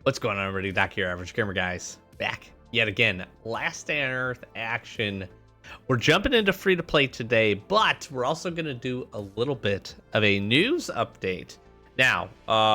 What's going on, everybody? Doc here, Average Gamer Guys, back yet again. Last Day on Earth action. We're jumping into free to play today, but we're also going to do a little bit of a news update. Now,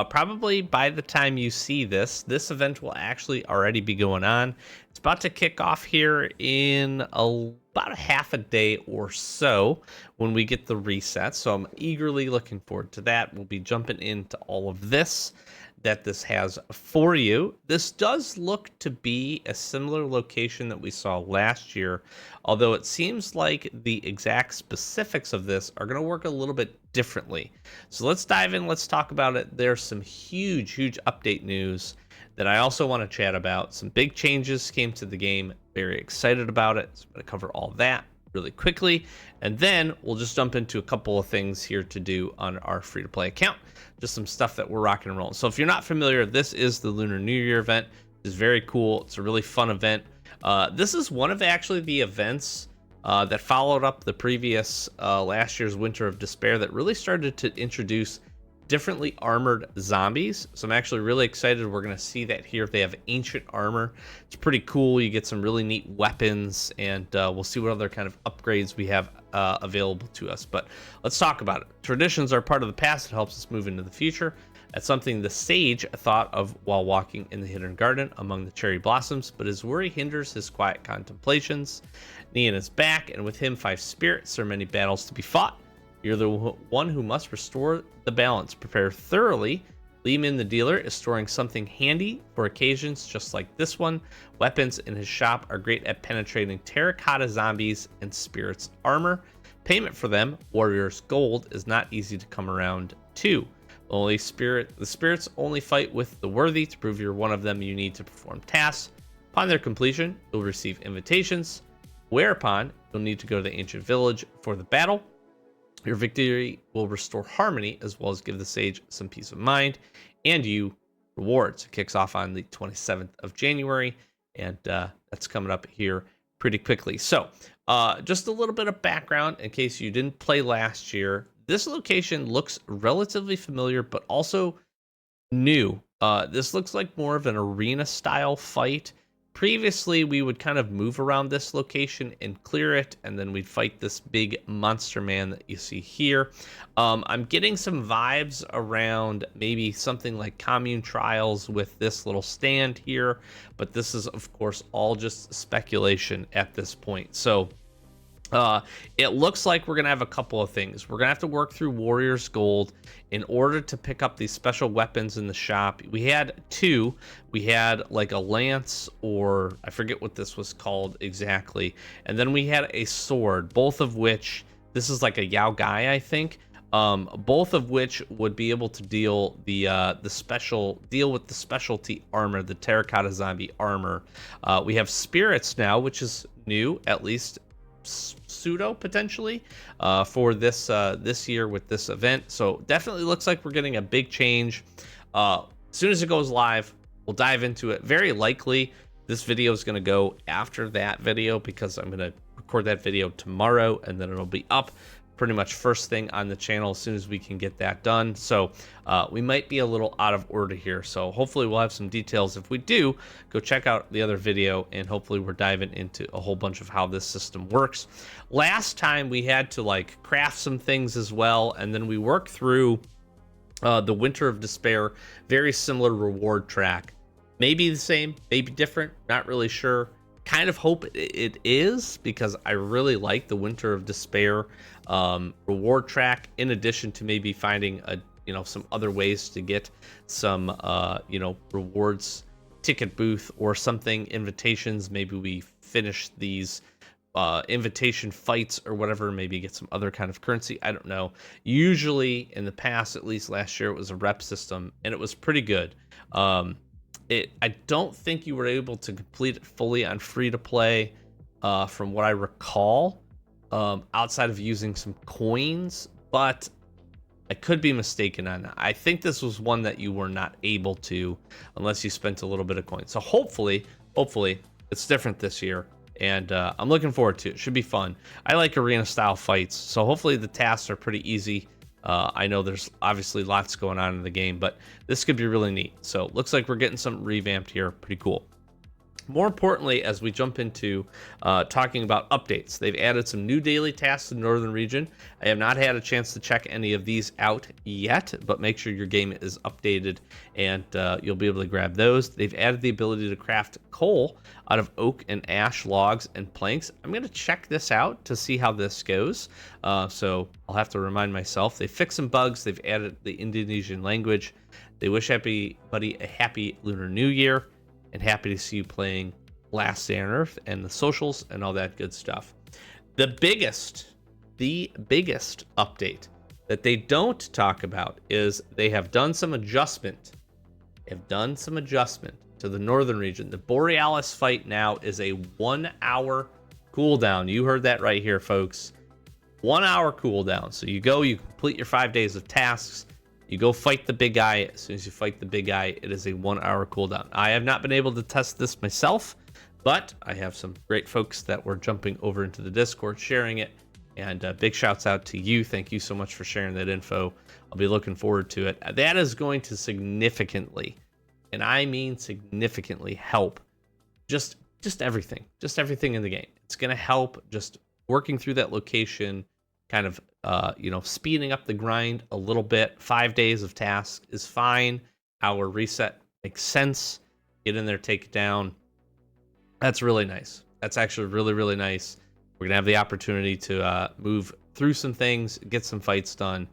probably by the time you see this event will actually already be going on. It's about to kick off here in about a half a day or so when we get the reset. So I'm eagerly looking forward to that. We'll be jumping into all of this that this has for you. This does look to be a similar location that we saw last year, although it seems like the exact specifics of this are going to work a little bit differently. So let's dive in, let's talk about it. There's some huge update news that I also want to chat about. Some big changes came to the game, very excited about it. So I'm going to cover all that really quickly, and then we'll just jump into a couple of things here to do on our free-to-play account. Just some stuff that we're rocking and rolling. So if you're not familiar, this is the Lunar New Year event. It's very cool. It's a really fun event. This is one of actually the events that followed up the previous last year's Winter of Despair that really started to introduce differently armored zombies. So I'm actually really excited. We're going to see that here. They have ancient armor. It's pretty cool. You get some really neat weapons, and we'll see what other kind of upgrades we have available to us. But let's talk about it. Traditions are part of the past. It helps us move into the future. That's something the sage thought of while walking in the hidden garden among the cherry blossoms, but his worry hinders his quiet contemplations. Nian is back, and with him 5 spirits. There are many battles to be fought. You're the one who must restore the balance. Prepare thoroughly. Lehman the dealer is storing something handy for occasions just like this one. Weapons in his shop are great at penetrating terracotta zombies and spirits armor. Payment for them, warrior's gold, is not easy to come around to. The spirits only fight with the worthy. To prove you're one of them, you need to perform tasks. Upon their completion, you'll receive invitations, whereupon you'll need to go to the ancient village for the battle. Your victory will restore harmony as well as give the sage some peace of mind and you rewards. It kicks off on the 27th of January, and that's coming up here pretty quickly. So just a little bit of background in case you didn't play last year. This location looks relatively familiar, but also new. This looks like more of an arena style fight. Previously, we would kind of move around this location and clear it, and then we'd fight this big monster man that you see here. I'm getting some vibes around maybe something like commune trials with this little stand here, but this is, of course, all just speculation at this point. So it looks like we're gonna have a couple of things. We're gonna have to work through Warrior's Gold in order to pick up these special weapons in the shop. We had 2. We had like a lance, or I forget what this was called exactly, and then we had a sword, both of which, this is like a Yao Gai, I think, both of which would be able to deal with the specialty armor, the terracotta zombie armor. We have spirits now, which is new, at least pseudo potentially for this year with this event. So definitely looks like we're getting a big change. As soon as it goes live, we'll dive into it. Very likely this video is going to go after that video because I'm going to record that video tomorrow, and then it'll be up pretty much first thing on the channel as soon as we can get that done. So we might be a little out of order here, so hopefully we'll have some details. If we do, go check out the other video, and hopefully we're diving into a whole bunch of how this system works. Last time we had to like craft some things as well, and then we worked through the Winter of Despair, very similar reward track. Maybe the same, maybe different, not really sure. Kind of hope it is, because I really like the Winter of Despair reward track, in addition to maybe finding some other ways to get some rewards, ticket booth or something, invitations. Maybe we finish these invitation fights or whatever, maybe get some other kind of currency. I don't know. Usually in the past, at least last year, it was a rep system, and it was pretty good. I don't think you were able to complete it fully on free to play, from what I recall, outside of using some coins, but I could be mistaken on that. I think this was one that you were not able to unless you spent a little bit of coins. So hopefully it's different this year, and I'm looking forward to it. Should be fun. I like arena style fights, so hopefully the tasks are pretty easy I know there's obviously lots going on in the game, but this could be really neat. So looks like we're getting something revamped here. Pretty cool. More importantly, as we jump into talking about updates, they've added some new daily tasks in the Northern region. I have not had a chance to check any of these out yet, but make sure your game is updated and you'll be able to grab those. They've added the ability to craft coal out of oak and ash logs and planks. I'm going to check this out to see how this goes. So I'll have to remind myself. They fixed some bugs. They've added the Indonesian language. They wish everybody a happy Lunar New Year. And happy to see you playing Last Day on Earth and the socials and all that good stuff. The biggest update that they don't talk about is they have done some adjustment. To the Northern region. The Borealis fight now is a 1 hour cooldown. You heard that right here, folks. 1 hour cooldown. So you go, you complete your 5 days of tasks. You go fight the big guy. As soon as you fight the big guy, it is a 1 hour cooldown. I have not been able to test this myself, but I have some great folks that were jumping over into the Discord, sharing it. And big shouts out to you. Thank you so much for sharing that info. I'll be looking forward to it. That is going to significantly, and I mean significantly, help just everything in the game. It's going to help just working through that location, kind of speeding up the grind a little bit. 5 days of tasks is fine. Hour reset makes sense. Get in there, take it down. That's really nice. That's actually really, really nice. We're gonna have the opportunity to move through some things, get some fights done.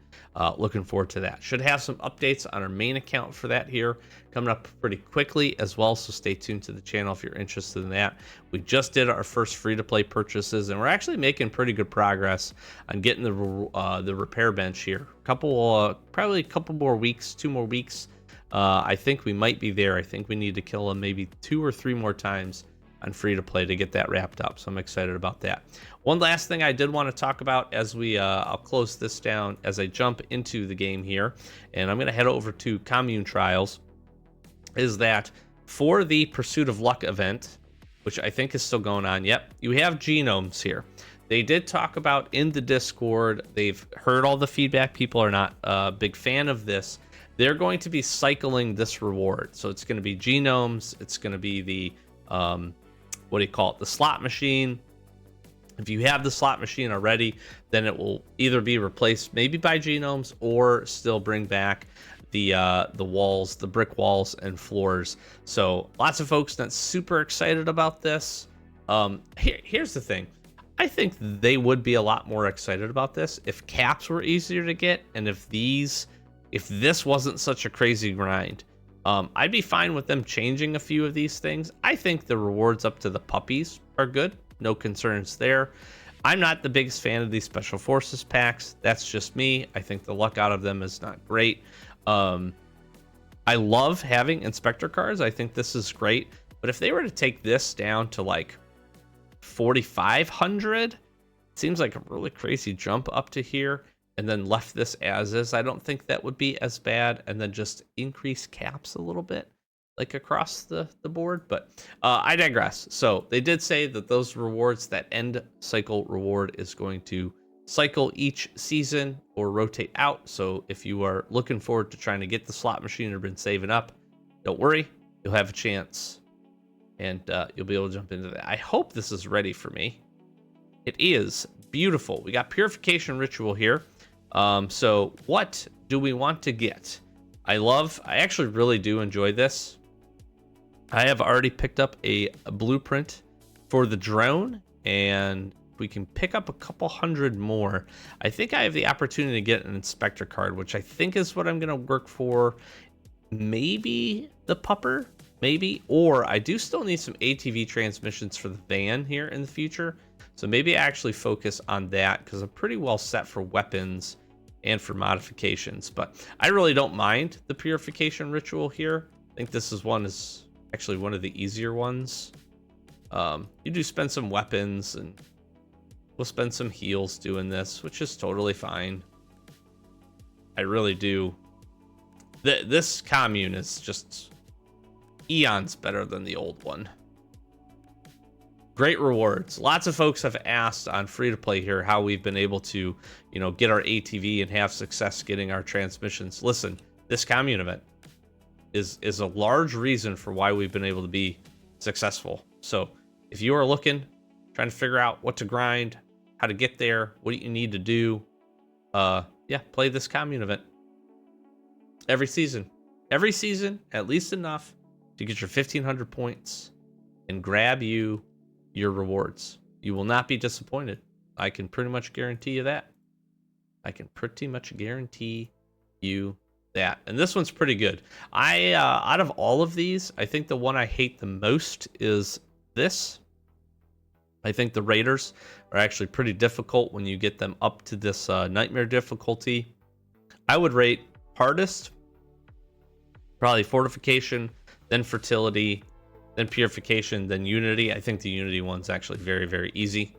Looking forward to that. Should have some updates on our main account for that here coming up pretty quickly as well, so stay tuned to the channel if you're interested in that. We just did our first free-to-play purchases, and we're actually making pretty good progress on getting the repair bench here. Probably a couple more weeks, 2 more weeks. I think we might be there. I think we need to kill him maybe 2 or 3 more times on free-to-play to get that wrapped up, so I'm excited about that. One last thing I did want to talk about as I'll close this down as I jump into the game here, and I'm going to head over to Commune Trials, is that for the Pursuit of Luck event, which I think is still going on, yep, you have genomes here. They did talk about in the Discord, they've heard all the feedback, people are not a big fan of this. They're going to be cycling this reward, so it's going to be genomes, it's going to be the the slot machine. If you have the slot machine already, then it will either be replaced maybe by genomes or still bring back the walls, the brick walls and floors. So lots of folks not super excited about this. Here's the thing. I think they would be a lot more excited about this if caps were easier to get, and if this wasn't such a crazy grind. I'd be fine with them changing a few of these things. I think the rewards up to the puppies are good. No concerns there. I'm not the biggest fan of these Special Forces packs. That's just me. I think the luck out of them is not great. I love having Inspector cards. I think this is great. But if they were to take this down to like 4,500, it seems like a really crazy jump up to here, and then left this as is, I don't think that would be as bad, and then just increase caps a little bit, like across the board. But I digress. So they did say that those rewards, that end cycle reward, is going to cycle each season or rotate out. So if you are looking forward to trying to get the slot machine or been saving up, don't worry, you'll have a chance, and you'll be able to jump into that. I hope this is ready for me. It is. Beautiful. We got Purification Ritual here. So what do we want to get? I actually really do enjoy this. I have already picked up a blueprint for the drone, and we can pick up a couple hundred more. I think I have the opportunity to get an inspector card, which I think is what I'm going to work for. Maybe the pupper, maybe, or I do still need some ATV transmissions for the van here in the future. So maybe I actually focus on that, because I'm pretty well set for weapons and for modifications. But I really don't mind the Purification Ritual here. I think this is actually one of the easier ones. You do spend some weapons, and we'll spend some heals doing this, which is totally fine. I really do. This commune is just eons better than the old one. Great rewards. Lots of folks have asked on free to play here how we've been able to, get our ATV and have success getting our transmissions. Listen, this commune event is a large reason for why we've been able to be successful. So if you are looking, trying to figure out what to grind, how to get there, what you need to do, play this commune event every season. Every season, at least enough to get your 1,500 points and grab you your rewards. You will not be disappointed. I can pretty much guarantee you that. And this one's pretty good. Out of all of these, I think the one I hate the most is this. I think the Raiders are actually pretty difficult when you get them up to this nightmare difficulty. I would rate hardest, probably Fortification, then Fertility, then Purification, then Unity. I think the Unity one's actually very, very easy.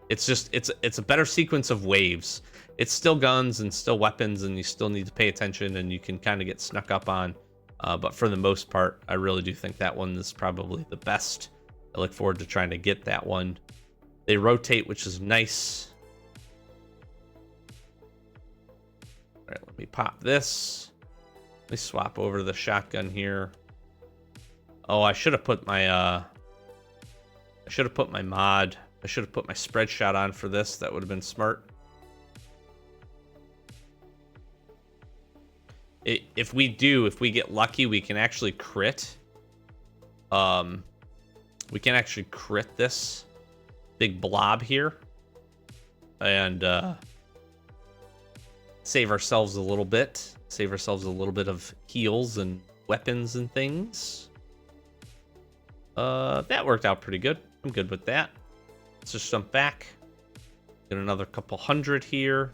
It's a better sequence of waves. It's still guns and still weapons, and you still need to pay attention, and you can kind of get snuck up on. But for the most part, I really do think that one is probably the best. I look forward to trying to get that one. They rotate, which is nice. All right, let me pop this. Let me swap over to the shotgun here. Oh, I should have put my mod. I should have put my spread shot on for this. That would have been smart. If we get lucky, we can actually crit. We can actually crit this big blob here and save ourselves a little bit. Save ourselves a little bit of heals and weapons and things. That worked out pretty good. I'm good with that. Let's just jump back. Get another couple hundred here.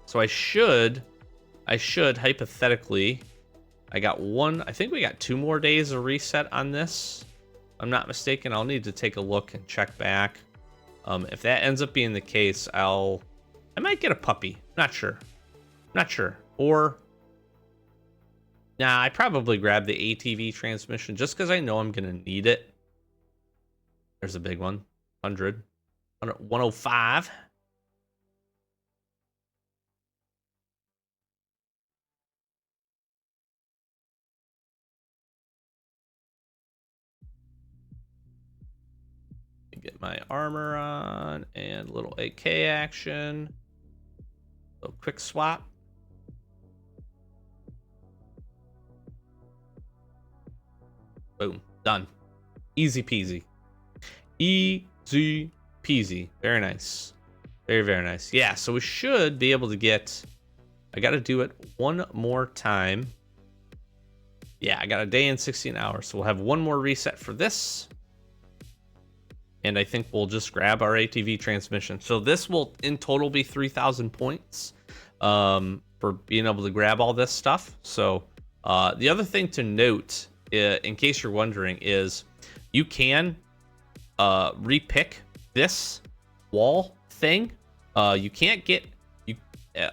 So I should hypothetically, I think we got 2 more days of reset on this. If I'm not mistaken. I'll need to take a look and check back. If that ends up being the case, I might get a puppy. Not sure. Or nah, I probably grab the ATV transmission just because I know I'm gonna need it. There's a big one. 105. Get my armor on and a little AK action. So quick swap. Boom. Done. Easy peasy. Easy peasy. Very nice. Very, very nice. Yeah, so we should be able to get... I got to do it one more time. Yeah, I got a day and 16 hours. So we'll have one more reset for this. And I think we'll just grab our ATV transmission. So this will in total be 3,000 points for being able to grab all this stuff. So the other thing to note, in case you're wondering, is you can repick this wall thing. You can't get...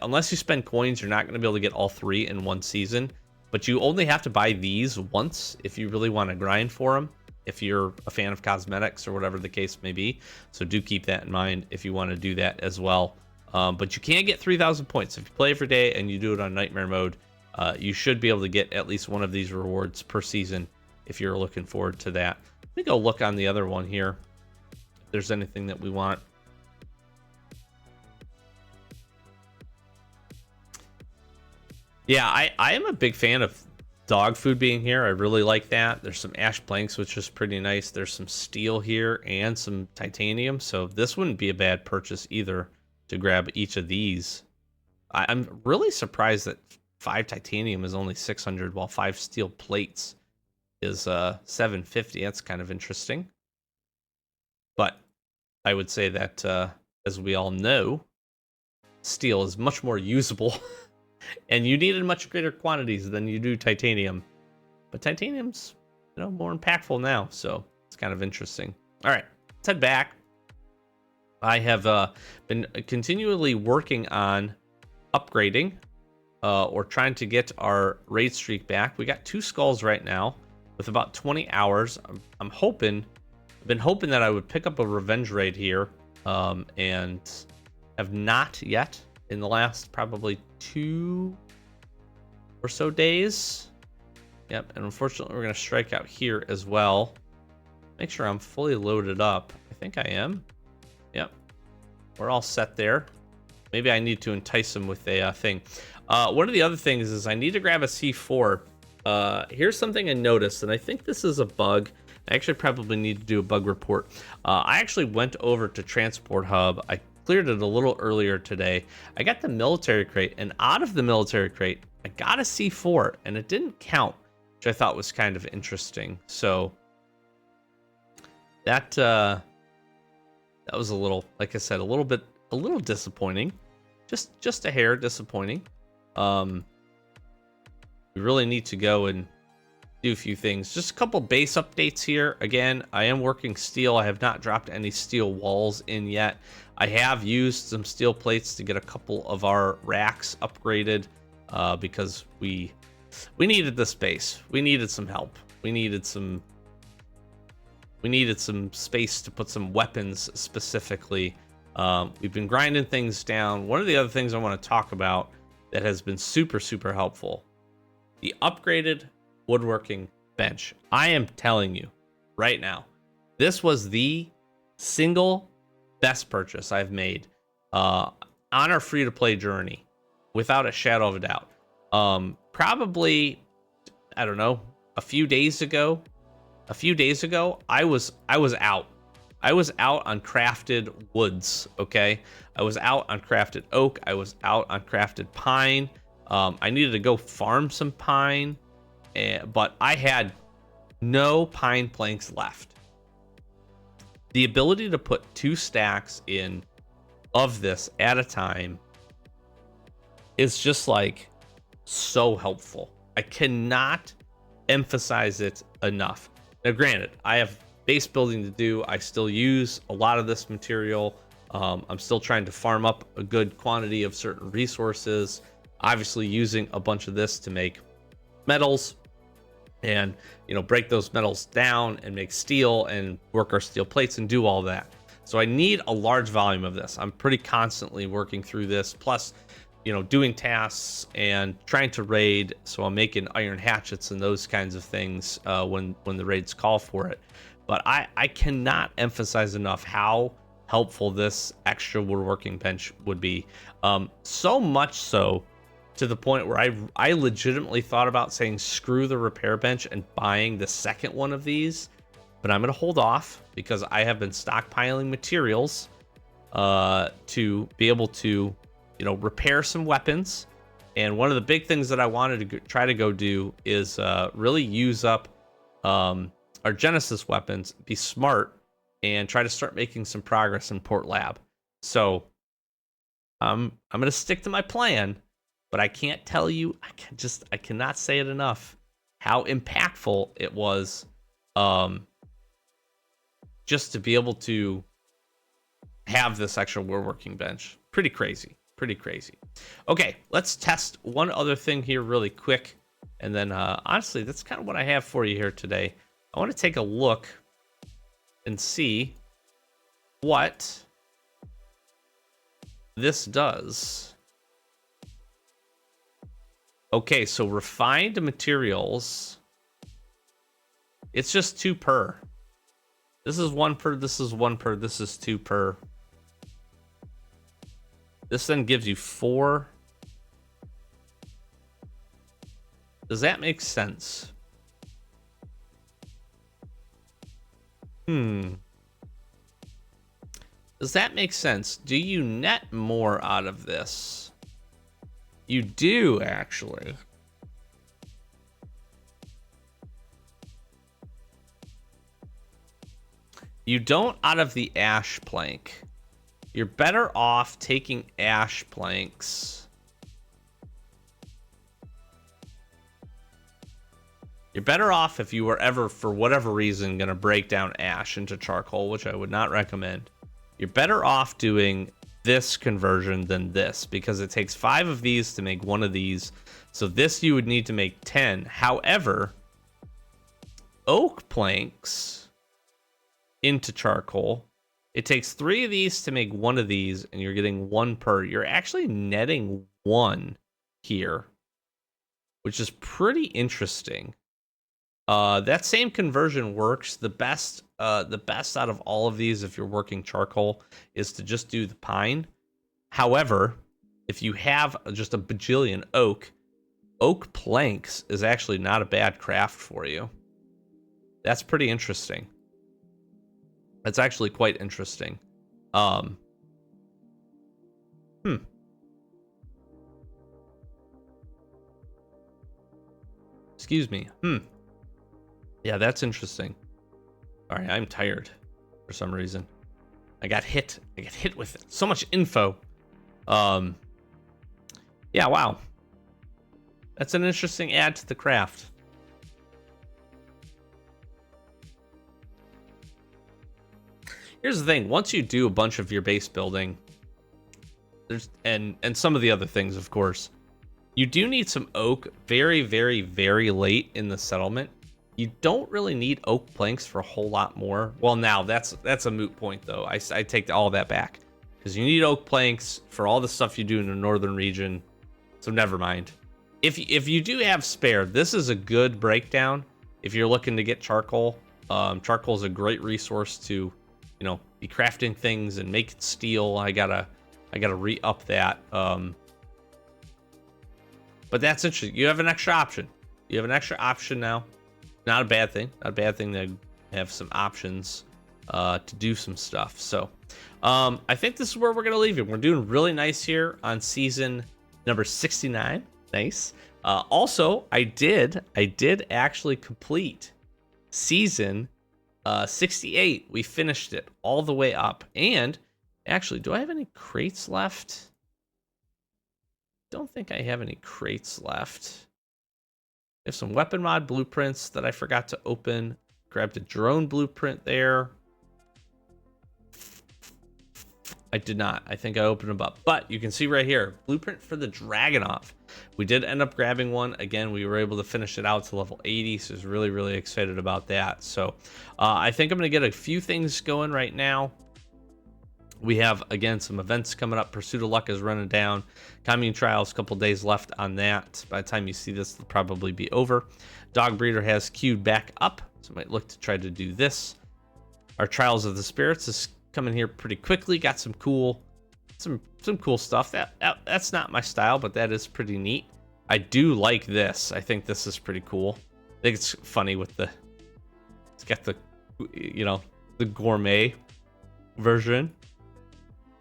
unless you spend coins, you're not going to be able to get all 3 in one season. But you only have to buy these once if you really want to grind for them, if you're a fan of cosmetics or whatever the case may be. So do keep that in mind if you want to do that as well. But you can get 3,000 points. If you play every day and you do it on Nightmare mode, you should be able to get at least one of these rewards per season if you're looking forward to that. Let me go look on the other one here, if there's anything that we want. Yeah, I am a big fan of dog food being here. I really like that. There's some ash planks, which is pretty nice. There's some steel here and some titanium. So this wouldn't be a bad purchase either to grab each of these. I'm really surprised that 5 titanium is only 600 while 5 steel plates is 750. That's kind of interesting. But I would say that, as we all know, steel is much more usable. And you need in much greater quantities than you do titanium. But titanium's, more impactful now, so it's kind of interesting. All right, let's head back. I have been continually working on upgrading or trying to get our raid streak back. We got 2 skulls right now with about 20 hours. I'm hoping been hoping that I would pick up a revenge raid here, and have not yet in the last probably 2 or so days. Yep, and unfortunately we're going to strike out here as well. Make sure I'm fully loaded up. I think I am. Yep, we're all set there. Maybe I need to entice him with a thing. One of the other things is I need to grab a C4. Here's something I noticed, and I think this is a bug. I actually probably need to do a bug report. I actually went over to Transport Hub. I cleared it a little earlier today. I got the military crate, and out of the military crate, I got a C4, and it didn't count, which I thought was kind of interesting. So that was a little, like I said, a little disappointing. Just a hair disappointing. We really need to go and do a few things. Just a couple base updates here. Again, I am working steel. I have not dropped any steel walls in yet. I have used some steel plates to get a couple of our racks upgraded, because we needed the space. We needed some help. We needed some space to put some weapons specifically. We've been grinding things down. One of the other things I want to talk about that has been super, super helpful, the upgraded woodworking bench. I am telling you right now, this was the single best purchase I've made on our free-to-play journey, without a shadow of a doubt. Probably, I don't know, a few days ago, I was out. I was out on crafted woods, okay? I was out on crafted oak. I was out on crafted pine. I needed to go farm some pine, but I had no pine planks left. The ability to put 2 stacks in of this at a time is just like so helpful. I cannot emphasize it enough. Now, granted, I have base building to do. I still use a lot of this material. I'm still trying to farm up a good quantity of certain resources. Obviously, using a bunch of this to make metals, and break those metals down and make steel and work our steel plates and do all that. So I need a large volume of this. I'm pretty constantly working through this, plus doing tasks and trying to raid. So I'm making iron hatchets and those kinds of things when the raids call for it. But I cannot emphasize enough how helpful this extra woodworking bench would be. So much so to the point where I legitimately thought about saying screw the repair bench and buying the second one of these. But I'm going to hold off because I have been stockpiling materials to be able to repair some weapons. And one of the big things that I wanted to try to go do is really use up our Genesis weapons, be smart, and try to start making some progress in Port Lab. So I'm going to stick to my plan, but I can't tell you, I cannot say it enough how impactful it was, just to be able to have this extra woodworking bench. Pretty crazy. Okay, let's test one other thing here really quick. And then, honestly, that's kind of what I have for you here today. I want to take a look and see what this does. Okay, so refined materials. It's just 2 per. This is 1 per, this is 1 per, this is 2 per. This then gives you 4. Does that make sense? Does that make sense? Do you net more out of this? You do, actually. You don't out of the ash plank. You're better off taking ash planks. You're better off if you were ever, for whatever reason, going to break down ash into charcoal, which I would not recommend. You're better off doing this conversion than this, because it takes 5 of these to make 1 of these. So this you would need to make 10. However, oak planks into charcoal. It takes 3 of these to make 1 of these, and you're getting 1 per. You're actually netting 1 here, which is pretty interesting. That same conversion works. The best out of all of these, if you're working charcoal, is to just do the pine. However, if you have just a bajillion oak planks is actually not a bad craft for you. That's pretty interesting. That's actually quite interesting. Excuse me. Yeah, that's interesting. All right, I'm tired for some reason. I got hit with so much info. Yeah, wow. That's an interesting add to the craft. Here's the thing, once you do a bunch of your base building, there's and some of the other things, of course, you do need some oak very, very, very late in the settlement. You don't really need oak planks for a whole lot more. Well, now that's a moot point though. I take all that back, because you need oak planks for all the stuff you do in the northern region. So never mind. If you do have spare, this is a good breakdown. If you're looking to get charcoal, charcoal is a great resource to, be crafting things and make steel. I gotta re-up that. But that's interesting. You have an extra option. You have an extra option now. Not a bad thing. Not a bad thing to have some options to do some stuff. So I think this is where we're gonna leave it. We're doing really nice here on season number 69. Nice. Also, I did actually complete season 68. We finished it all the way up. And actually, do I have any crates left? Don't think I have any crates left. I have some weapon mod blueprints that I forgot to open. Grabbed a drone blueprint there. I did not. I think I opened them up. But you can see right here, blueprint for the Dragonov. We did end up grabbing one. Again, we were able to finish it out to level 80, so I was really, really excited about that. So I think I'm going to get a few things going right now. We have, again, some events coming up. Pursuit of Luck is running down. Commune Trials, a couple days left on that. By the time you see this, it'll probably be over. Dog Breeder has queued back up, so I might look to try to do this. Our Trials of the Spirits is coming here pretty quickly. Got some cool stuff. That's not my style, but that is pretty neat. I do like this. I think this is pretty cool. I think it's funny with it's got the the gourmet version.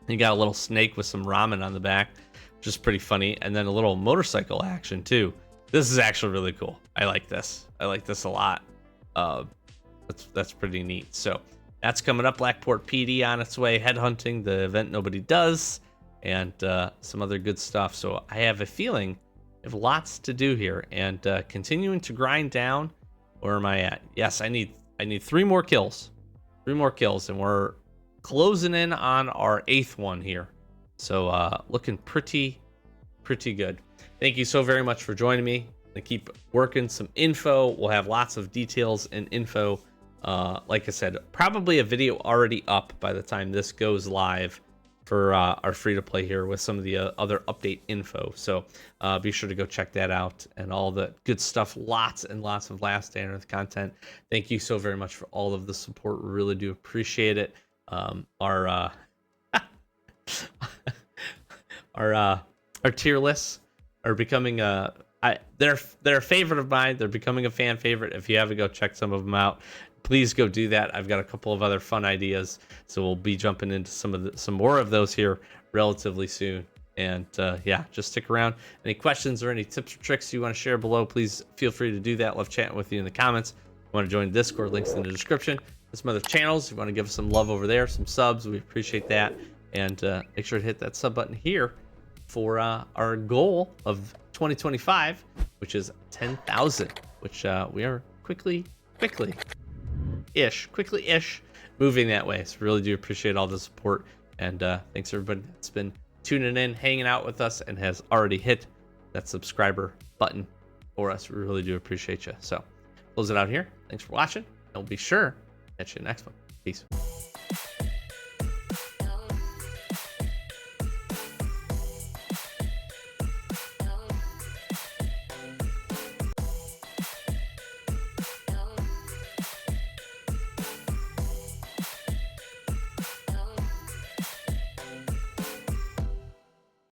You got a little snake with some ramen on the back, which is pretty funny, and then a little motorcycle action too. This is actually really cool. I like this. I like this a lot. That's pretty neat. So that's coming up. Blackport PD on its way. Headhunting, the event nobody does, and some other good stuff. So I have a feeling I have lots to do here, and continuing to grind down. Where am I at? Yes, I need 3 more kills. 3 more kills, and we're closing in on our 8th one here. So looking pretty good. Thank you so very much for joining me. I keep working some info. We'll have lots of details and info. Like I said, probably a video already up by the time this goes live for our free-to-play here with some of the other update info. So be sure to go check that out and all the good stuff. Lots and lots of Last Stand Earth content. Thank you so very much for all of the support. We really do appreciate it. Our tier lists are becoming they're a favorite of mine. They're becoming a fan favorite. If you haven't, go check some of them out. Please go do that. I've got a couple of other fun ideas, so we'll be jumping into some more of those here relatively soon. And yeah, just stick around. Any questions or any tips or tricks you want to share below, please feel free to do that. Love chatting with you in the comments. If you want to join Discord, links in the description. Some other channels, you want to give us some love over there, some subs, we appreciate that. And make sure to hit that sub button here for our goal of 2025, which is 10,000, which we are quickly-ish moving that way. So really do appreciate all the support, and thanks everybody that's been tuning in, hanging out with us, and has already hit that subscriber button for us. We really do appreciate you. So close it out here. Thanks for watching, and we'll be sure catch you next one. Peace.